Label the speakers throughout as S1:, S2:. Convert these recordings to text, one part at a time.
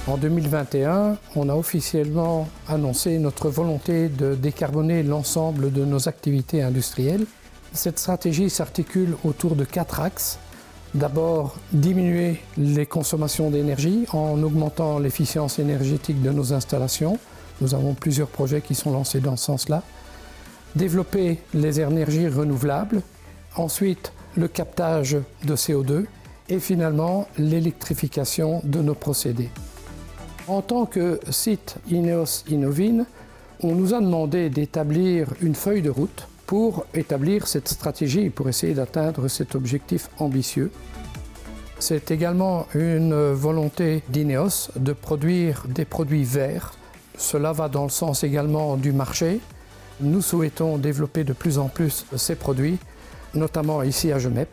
S1: En 2021, on a officiellement annoncé notre volonté de décarboner l'ensemble de nos activités industrielles. Cette stratégie s'articule autour de 4 axes. D'abord, diminuer les consommations d'énergie en augmentant l'efficience énergétique de nos installations. Nous avons plusieurs projets qui sont lancés dans ce sens-là. Développer les énergies renouvelables. Ensuite, le captage de CO2. Et finalement, l'électrification de nos procédés. En tant que site INEOS Innovin, on nous a demandé d'établir une feuille de route pour établir cette stratégie, pour essayer d'atteindre cet objectif ambitieux. C'est également une volonté d'INEOS de produire des produits verts. Cela va dans le sens également du marché. Nous souhaitons développer de plus en plus ces produits, notamment ici à Gemep.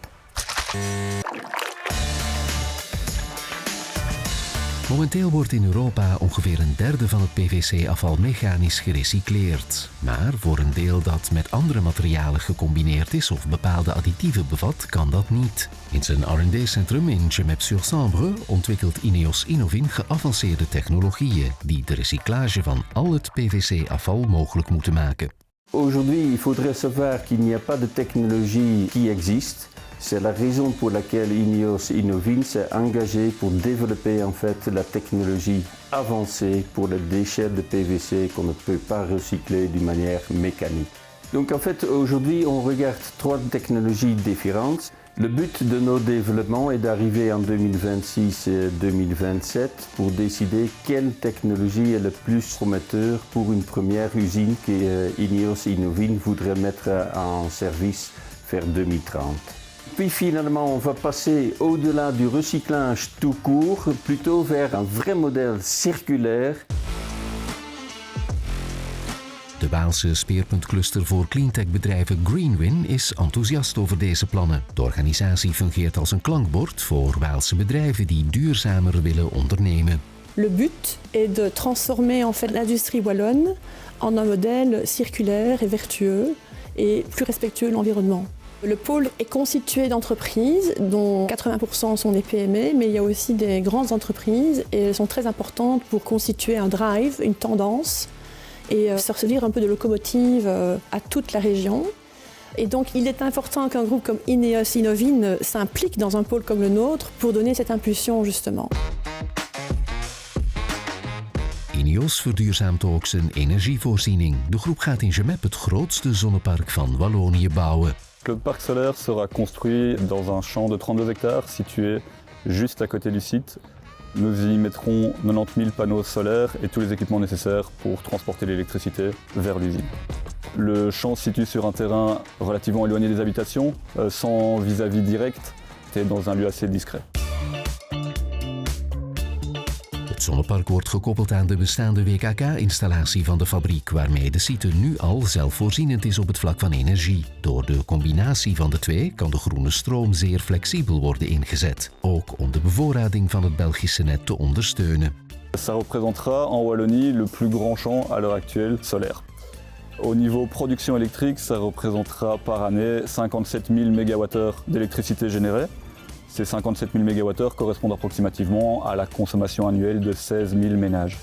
S2: Momenteel wordt in Europa ongeveer een derde van het PVC-afval mechanisch gerecycleerd. Maar voor een deel dat met andere materialen gecombineerd is of bepaalde additieven bevat, kan dat niet. In zijn R&D-centrum in Gemep-sur-Sambre ontwikkelt INEOS Innovin geavanceerde technologieën die de recyclage van al het PVC-afval mogelijk moeten maken.
S3: Aujourd'hui, il faudrait savoir qu'il n'y a pas de technologie qui existe. C'est la raison pour laquelle INEOS Innovin s'est engagé pour développer en fait la technologie avancée pour les déchets de PVC qu'on ne peut pas recycler d'une manière mécanique. Donc en fait aujourd'hui on regarde 3 technologies différentes. Le but de nos développements est d'arriver en 2026 et 2027 pour décider quelle technologie est le plus prometteur pour une première usine que INEOS Innovin voudrait mettre en service vers 2030. Puis finalement, on va passer au-delà du recyclage tout court, plutôt vers un vrai modèle circulaire.
S2: De Waalse speerpuntcluster voor cleantech-bedrijven Greenwin is enthousiast over deze plannen. De organisatie fungeert als een klankbord voor Waalse bedrijven die duurzamer willen ondernemen.
S4: Le but est de transformer en fait l'industrie wallonne en un modèle circulaire et vertueux et plus respectueux de l'environnement. Le pôle est constitué d'entreprises dont 80% sont des PME, mais il y a aussi des grandes entreprises et elles sont très importantes pour constituer un drive, une tendance et servir un peu de locomotive à toute la région. Et donc il est important qu'un groupe comme INEOS Innovin s'implique dans un pôle comme le nôtre pour donner cette impulsion justement.
S2: INEOS verduurzaamt ook zijn energievoorziening. De groep gaat in Gemep het grootste zonnepark van Wallonië bouwen.
S5: Le parc solaire sera construit dans un champ de 32 hectares situé juste à côté du site. Nous y mettrons 90 000 panneaux solaires et tous les équipements nécessaires pour transporter l'électricité vers l'usine. Le champ se situe sur un terrain relativement éloigné des habitations, sans vis-à-vis direct et dans un lieu assez discret.
S2: Het zonnepark wordt gekoppeld aan de bestaande WKK-installatie van de fabriek, waarmee de site nu al zelfvoorzienend is op het vlak van energie. Door de combinatie van de twee kan de groene stroom zeer flexibel worden ingezet, ook om de bevoorrading van het Belgische net te ondersteunen.
S5: Ça représentera en Wallonie le plus grand champ à l'heure actuelle solaire. Au niveau production électrique, ça représentera par année 57 000 MWh d'électricité générée. Ces 57 000 MWh correspondent approximativement à la consommation annuelle de 16 000 ménages.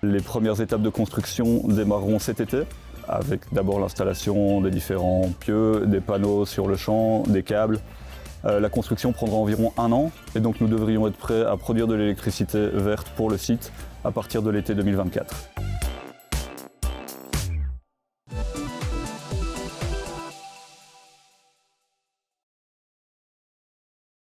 S5: Les premières étapes de construction démarreront cet été, avec d'abord l'installation des différents pieux, des panneaux sur le champ, des câbles. La construction prendra environ 1 an et donc nous devrions être prêts à produire de l'électricité verte pour le site à partir de l'été 2024.